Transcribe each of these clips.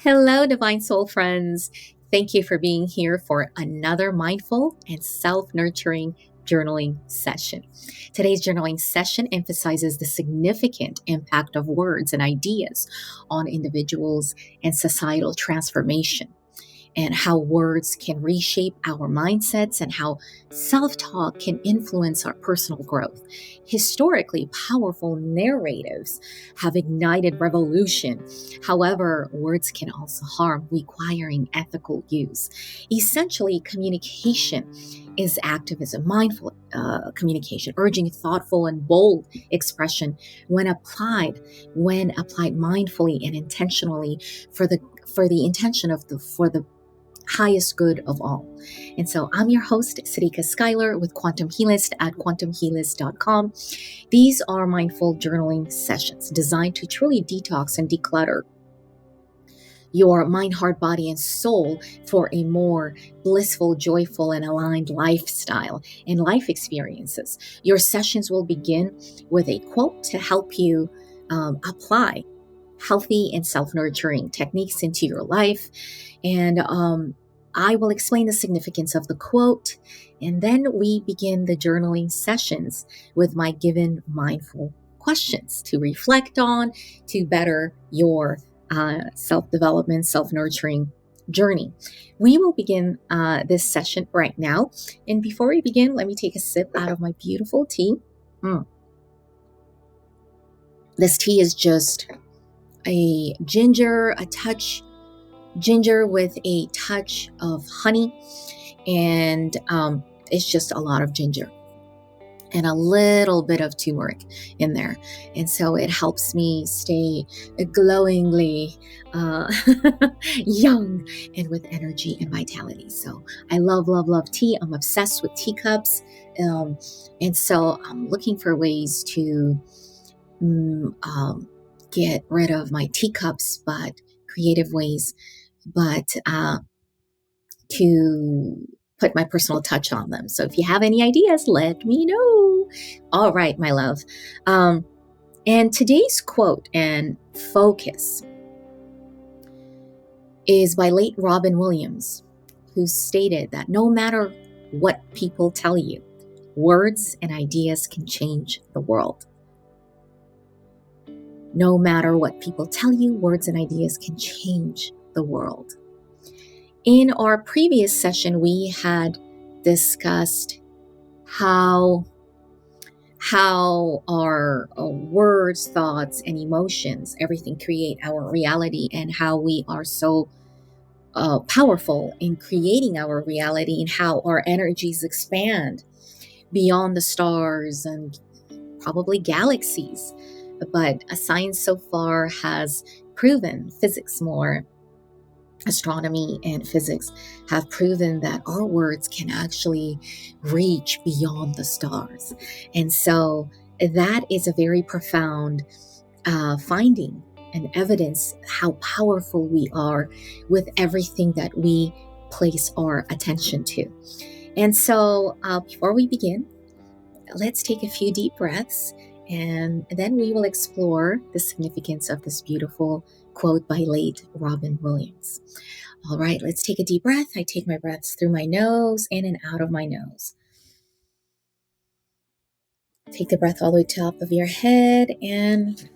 Hello, Divine Soul friends. Thank you for being here for another mindful and self nurturing journaling session. Today's journaling session emphasizes the significant impact of words and ideas on individuals and societal transformation, and how words can reshape our mindsets and how self talk can influence our personal growth. Historically, powerful narratives have ignited revolution. However, words can also harm, requiring ethical use. Essentially, communication is activism, mindful communication, urging thoughtful and bold expression when applied mindfully and intentionally for the intention of the for the highest good of all. And so I'm your host, Sarika Schuyler with Quantum Healist at quantumhealist.com. These are mindful journaling sessions designed to truly detox and declutter your mind, heart, body, and soul for a more blissful, joyful, and aligned lifestyle and life experiences. Your sessions will begin with a quote to help you apply healthy and self-nurturing techniques into your life. And I will explain the significance of the quote, and then we begin the journaling sessions with my given mindful questions to reflect on to better your self-development, self-nurturing journey. We will begin this session right now. And before we begin, let me take a sip out of my beautiful tea. This tea is just a touch ginger with a touch of honey, and it's just a lot of ginger and a little bit of turmeric in there. And so it helps me stay glowingly young and with energy and vitality. So I love, love, love tea. I'm obsessed with teacups. And so I'm looking for ways to get rid of my teacups, but creative ways, but to put my personal touch on them. So if you have any ideas, let me know. All right, my love. And today's quote and focus is by late Robin Williams, who stated that no matter what people tell you, words and ideas can change the world. No matter what people tell you, words and ideas can change the world. In our previous session, we had discussed how our words, thoughts, and emotions, everything create our reality, and how we are so powerful in creating our reality, and how our energies expand beyond the stars and probably galaxies. But science so far has proven, physics more, astronomy and physics have proven that our words can actually reach beyond the stars. And so that is a very profound finding and evidence how powerful we are with everything that we place our attention to. And so before we begin, let's take a few deep breaths, and then we will explore the significance of this beautiful quote by late Robin Williams. All right, let's take a deep breath. I take my breaths through my nose, in and out of my nose. Take the breath all the way to the top of your head and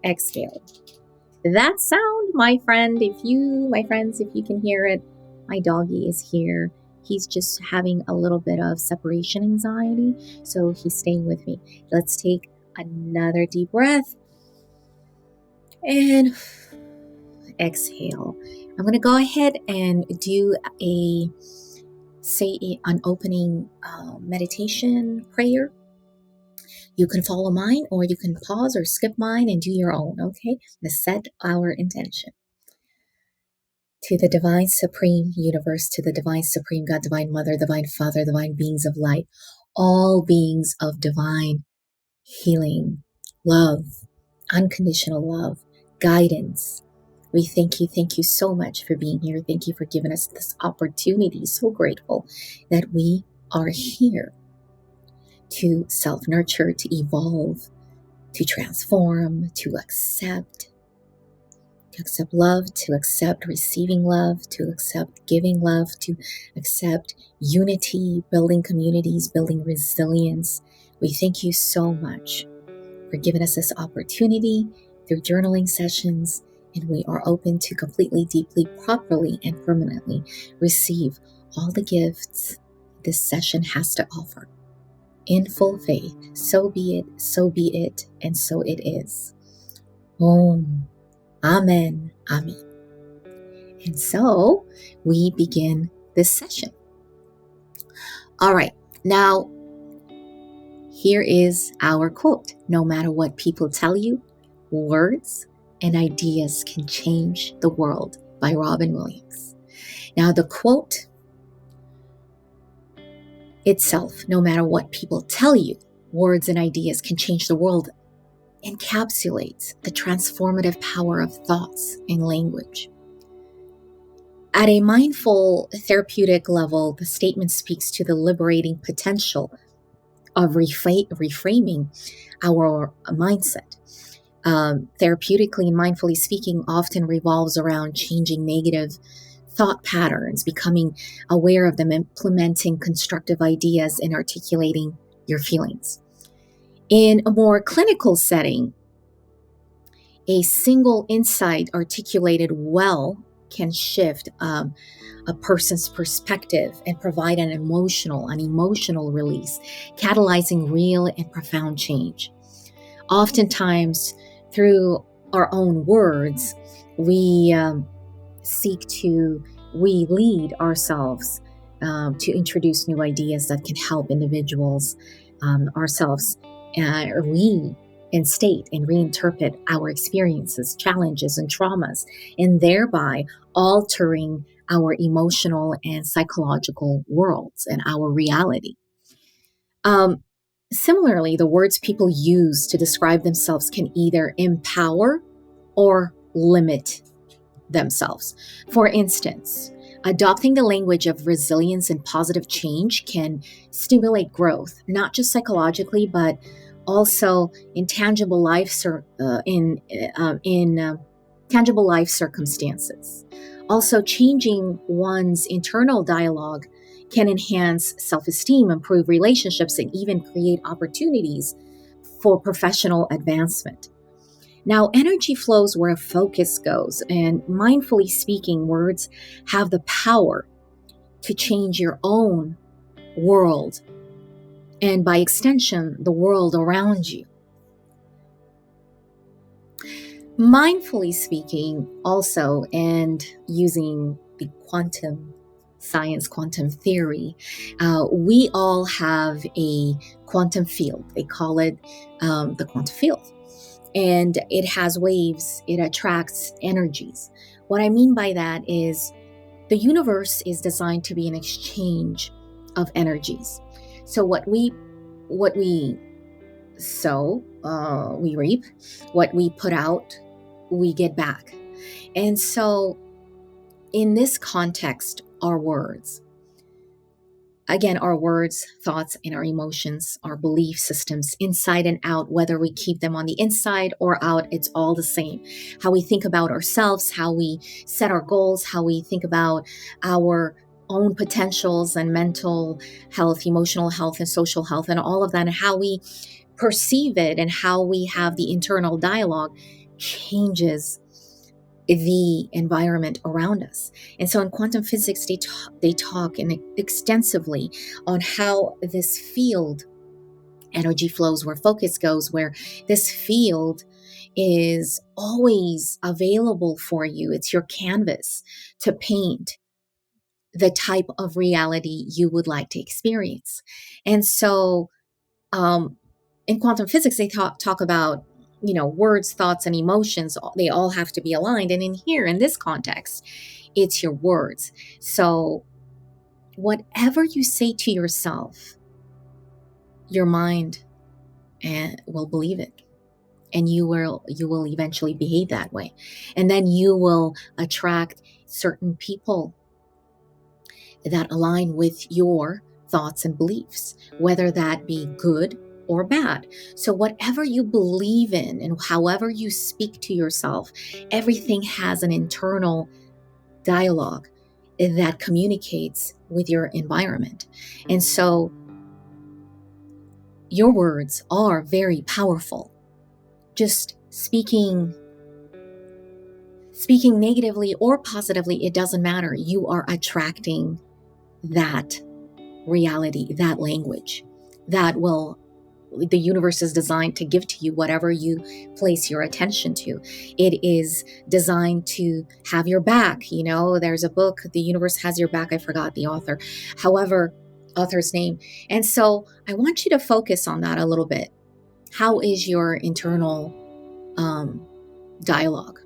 exhale. That sound, my friends, if you can hear it, my doggy is here. He's just having a little bit of separation anxiety, so he's staying with me. Let's take another deep breath and exhale. I'm going to go ahead and do an opening meditation prayer. You can follow mine, or you can pause or skip mine and do your own, okay? Let's set our intention. To the divine supreme universe, to the divine supreme God, divine mother, divine father, divine beings of light, all beings of divine healing, love, unconditional love, guidance. We thank you so much for being here. Thank you for giving us this opportunity. So grateful that we are here to self-nurture, to evolve, to transform, to accept, to accept love, to accept receiving love, to accept giving love, to accept unity, building communities, building resilience. We thank you so much for giving us this opportunity through journaling sessions, and we are open to completely, deeply, properly, and permanently receive all the gifts this session has to offer. In full faith, so be it, so be it, and so it is. Om. Amen. Amen. And so we begin this session. All right. Now, here is our quote. No matter what people tell you, words and ideas can change the world, by Robin Williams. Now, the quote itself, no matter what people tell you, words and ideas can change the world, encapsulates the transformative power of thoughts and language. At a mindful therapeutic level, the statement speaks to the liberating potential of reframing our mindset. Therapeutically and mindfully speaking often revolves around changing negative thought patterns, becoming aware of them, implementing constructive ideas, and articulating your feelings. In a more clinical setting, a single insight articulated well can shift a person's perspective and provide an emotional release, catalyzing real and profound change. Oftentimes, through our own words, we lead ourselves to introduce new ideas that can help individuals ourselves reinstate and reinterpret our experiences, challenges, and traumas, and thereby altering our emotional and psychological worlds and our reality. Similarly, the words people use to describe themselves can either empower or limit themselves. For instance, adopting the language of resilience and positive change can stimulate growth, not just psychologically, but also in tangible life tangible life circumstances. Also, changing one's internal dialogue can enhance self-esteem, improve relationships, and even create opportunities for professional advancement. Now, energy flows where a focus goes, and mindfully speaking, words have the power to change your own world and, by extension, the world around you. Mindfully speaking, also, and using the quantum science, quantum theory, we all have a quantum field. They call it the quantum field. And it has waves, it attracts energies. What I mean by that is the universe is designed to be an exchange of energies. So what we sow, we reap. What we put out, we get back. And so in this context, our words, thoughts, and our emotions, our belief systems, inside and out, whether we keep them on the inside or out, it's all the same. How we think about ourselves, how we set our goals, how we think about our own potentials and mental health, emotional health, and social health, and all of that, and how we perceive it and how we have the internal dialogue changes the environment around us. And so in quantum physics, they talk extensively on how this field, energy flows where focus goes, where this field is always available for you. It's your canvas to paint the type of reality you would like to experience. And so in quantum physics, they talk about words, thoughts, and emotions, they all have to be aligned. And in this context, it's your words. So whatever you say to yourself, your mind will believe it. And you will eventually behave that way. And then you will attract certain people that align with your thoughts and beliefs, whether that be good or bad. So, whatever you believe in and however you speak to yourself, everything has an internal dialogue that communicates with your environment. And so, your words are very powerful. Just speaking negatively or positively, it doesn't matter. You are attracting that reality, that language that will the universe is designed to give to you whatever you place your attention to. It is designed to have your back. There's a book, The Universe Has Your Back. I forgot the author's name. And so I want you to focus on that a little bit. How is your internal dialogue?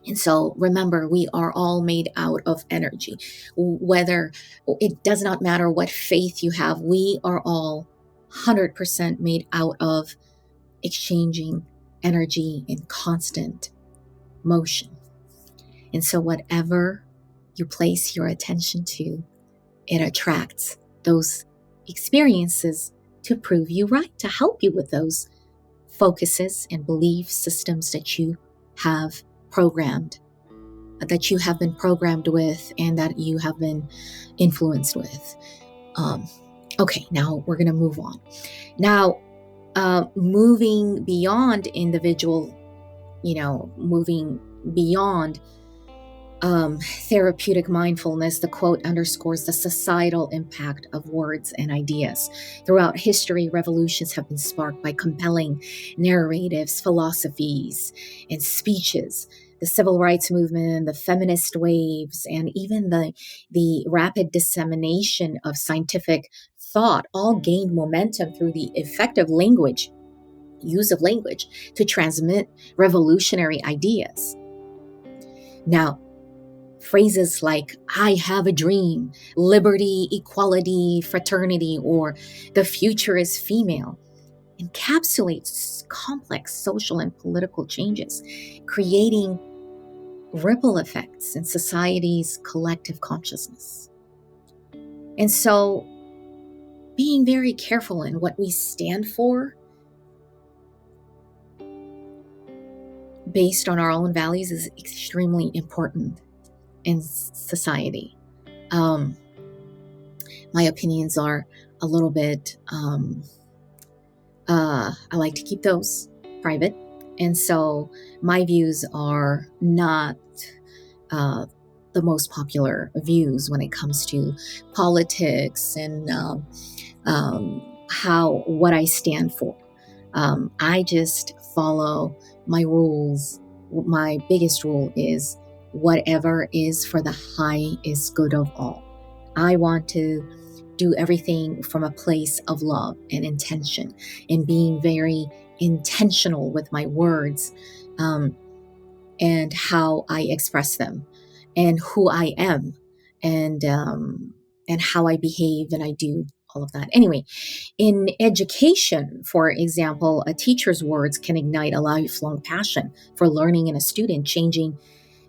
And so remember, we are all made out of energy. Whether it does not matter what faith you have, we are all 100% made out of exchanging energy in constant motion. And so whatever you place your attention to, it attracts those experiences to prove you right, to help you with those focuses and belief systems that you have been programmed with, and that you have been influenced with. Okay, now we're going to move on. Now, moving beyond individual, moving beyond therapeutic mindfulness, the quote underscores the societal impact of words and ideas. Throughout history, revolutions have been sparked by compelling narratives, philosophies, and speeches. The civil rights movement, the feminist waves, and even the rapid dissemination of scientific thought all gained momentum through the effective use of language to transmit revolutionary ideas. Now, phrases like, I have a dream, liberty, equality, fraternity, or the future is female, encapsulates complex social and political changes, creating ripple effects in society's collective consciousness. And so, being very careful in what we stand for based on our own values is extremely important in society. My opinions are a little bit, I like to keep those private. And so my views are not the most popular views when it comes to politics and what I stand for. I just follow my rules. My biggest rule is whatever is for the highest good of all. I want to do everything from a place of love and intention, and being very intentional with my words and how I express them, and who I am, and how I behave, and I do all of that. Anyway, in education, for example, a teacher's words can ignite a lifelong passion for learning in a student, changing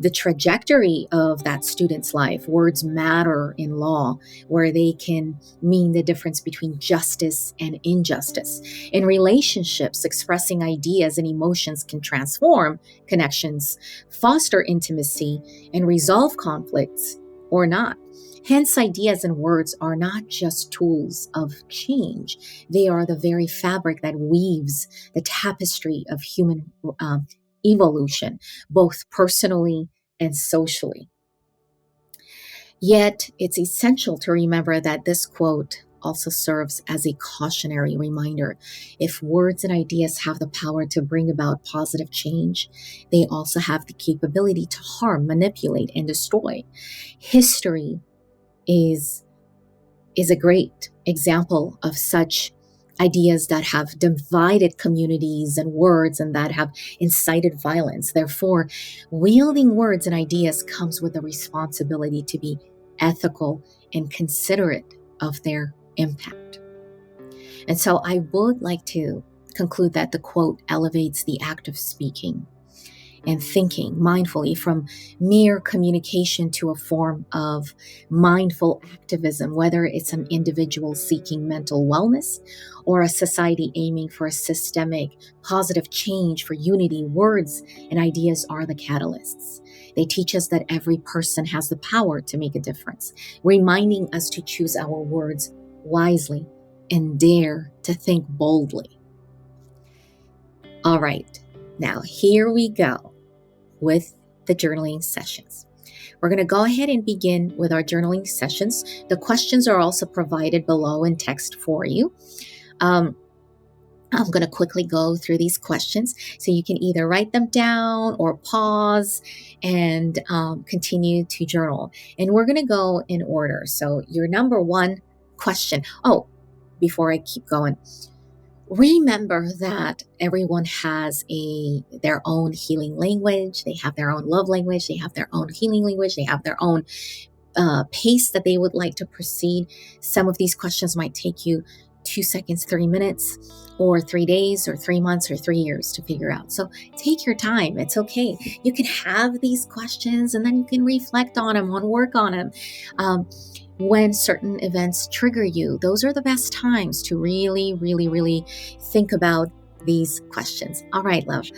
the trajectory of that student's life. Words matter in law, where they can mean the difference between justice and injustice. In relationships, expressing ideas and emotions can transform connections, foster intimacy, and resolve conflicts or not. Hence, ideas and words are not just tools of change. They are the very fabric that weaves the tapestry of human evolution, both personally and socially. Yet, it's essential to remember that this quote also serves as a cautionary reminder. If words and ideas have the power to bring about positive change, they also have the capability to harm, manipulate, and destroy. History is a great example of such ideas that have divided communities, and words and that have incited violence. Therefore, wielding words and ideas comes with the responsibility to be ethical and considerate of their impact. And so I would like to conclude that the quote elevates the act of speaking and thinking mindfully, from mere communication to a form of mindful activism, whether it's an individual seeking mental wellness or a society aiming for a systemic positive change for unity. Words and ideas are the catalysts. They teach us that every person has the power to make a difference, reminding us to choose our words wisely and dare to think boldly. All right, now here we go with the journaling sessions. We're going to go ahead and begin with our journaling sessions. The questions are also provided below in text for you. I'm going to quickly go through these questions so you can either write them down or pause and continue to journal. And we're going to go in order. So, your number one question. Oh, before I keep going, remember that everyone has their own healing language. They have their own love language. They have their own healing language. They have their own pace that they would like to proceed. Some of these questions might take you 2 seconds, 3 minutes, or 3 days, or 3 months, or 3 years to figure out. So take your time. It's okay. You can have these questions and then you can reflect on them, work on them. When certain events trigger you, those are the best times to really, really, really think about these questions. All right, love.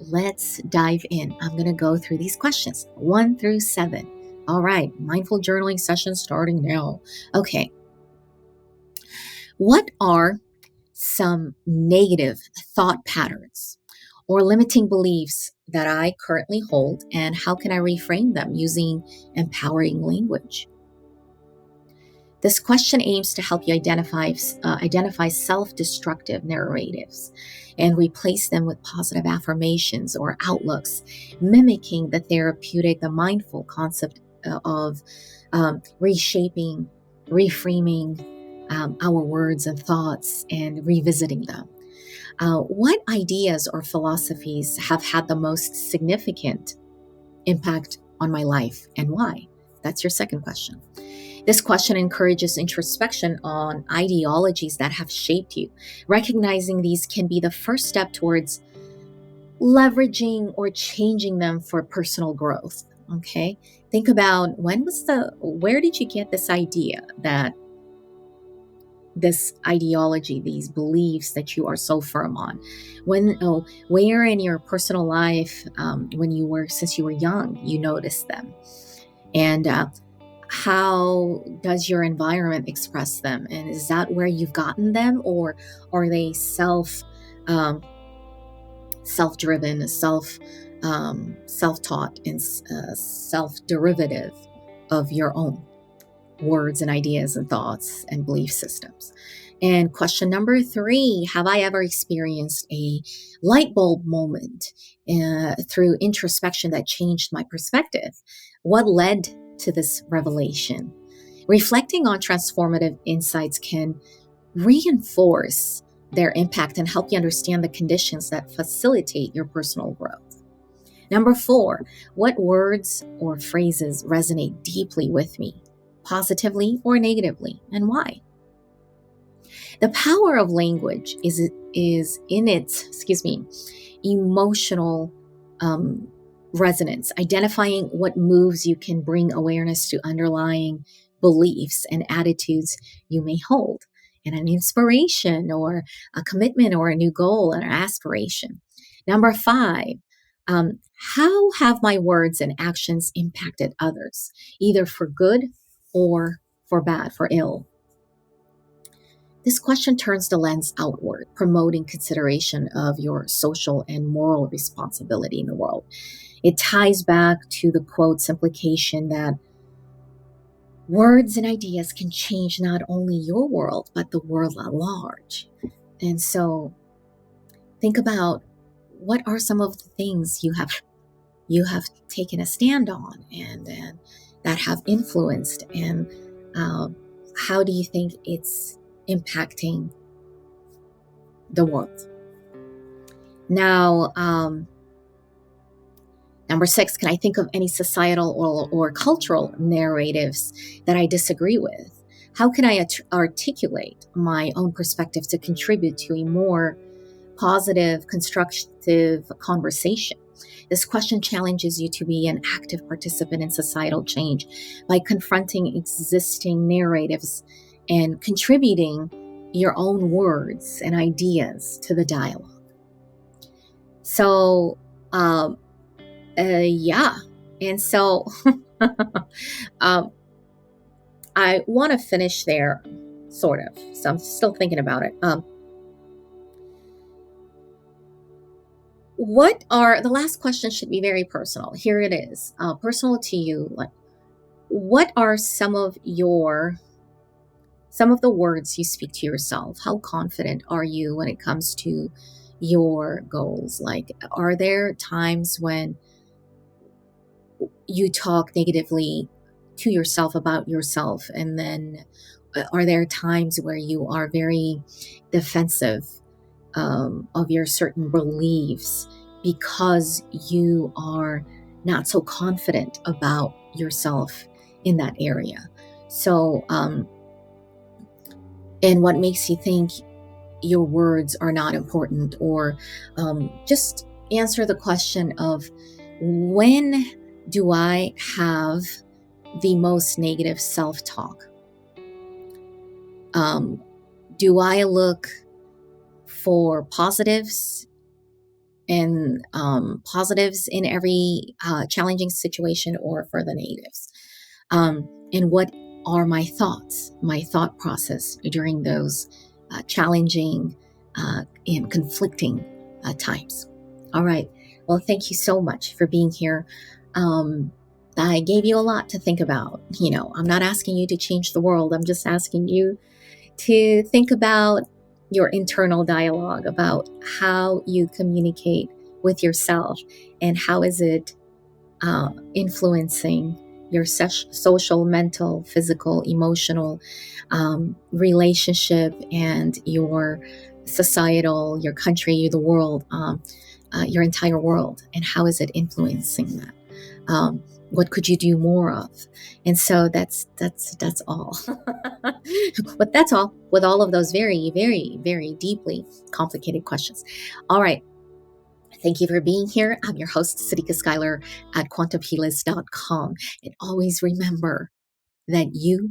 Let's dive in. I'm going to go through these questions 1 through 7. All right, mindful journaling session starting now. Okay. What are some negative thought patterns or limiting beliefs that I currently hold, and how can I reframe them using empowering language? This question aims to help you identify self-destructive narratives and replace them with positive affirmations or outlooks, mimicking the mindful concept of reshaping, reframing our words and thoughts and revisiting them. What ideas or philosophies have had the most significant impact on my life and why? That's your second question. This question encourages introspection on ideologies that have shaped you. Recognizing these can be the first step towards leveraging or changing them for personal growth. Okay. Think about where did you get this idea that this ideology, these beliefs that you are so firm on? Where in your personal life, since you were young, you noticed them? And how does your environment express them? And is that where you've gotten them, or are they self-driven, self-taught, and self-derivative of your own words and ideas and thoughts and belief systems? And question number 3, have I ever experienced a light bulb moment through introspection that changed my perspective? What led to this revelation? Reflecting on transformative insights can reinforce their impact and help you understand the conditions that facilitate your personal growth. Number 4, what words or phrases resonate deeply with me, positively or negatively, and why? The power of language is in its, emotional resonance. Identifying what moves you can bring awareness to underlying beliefs and attitudes you may hold, and an inspiration or a commitment or a new goal and an aspiration. Number 5, how have my words and actions impacted others, either for good or for bad, for ill? This question turns the lens outward, promoting consideration of your social and moral responsibility in the world. It ties back to the quote's implication that words and ideas can change not only your world, but the world at large. And so think about, what are some of the things you have taken a stand on and that have influenced, and how do you think it's impacting the world? Now, number 6, can I think of any societal or cultural narratives that I disagree with? How can I articulate my own perspective to contribute to a more positive, constructive conversation? This question challenges you to be an active participant in societal change by confronting existing narratives and contributing your own words and ideas to the dialogue. So, um, yeah. And so um, I want to finish there, sort of. So I'm still thinking about it. What are the last question should be very personal. Here it is, personal to you. Like, what are some of the words you speak to yourself? How confident are you when it comes to your goals? Like, are there times when you talk negatively to yourself about yourself, and then are there times where you are very defensive of your certain beliefs because you are not so confident about yourself in that area? So, and what makes you think your words are not important? Or just answer the question of, when do I have the most negative self talk? Um, do I look for positives in every challenging situation, or for the negatives? And what are my thought process during those challenging and conflicting times? All right. Well, thank you so much for being here. Um, I gave you a lot to think about. I'm not asking you to change the world. I'm just asking you to think about your internal dialogue, about how you communicate with yourself, and how is it influencing your social, mental, physical, emotional relationship, and your societal, your country, the world, your entire world, and how is it influencing that? What could you do more of? And so that's all. But that's all, with all of those very, very, very deeply complicated questions. All right. Thank you for being here. I'm your host, Sarika Schuyler at quantumhealers.com. And always remember that you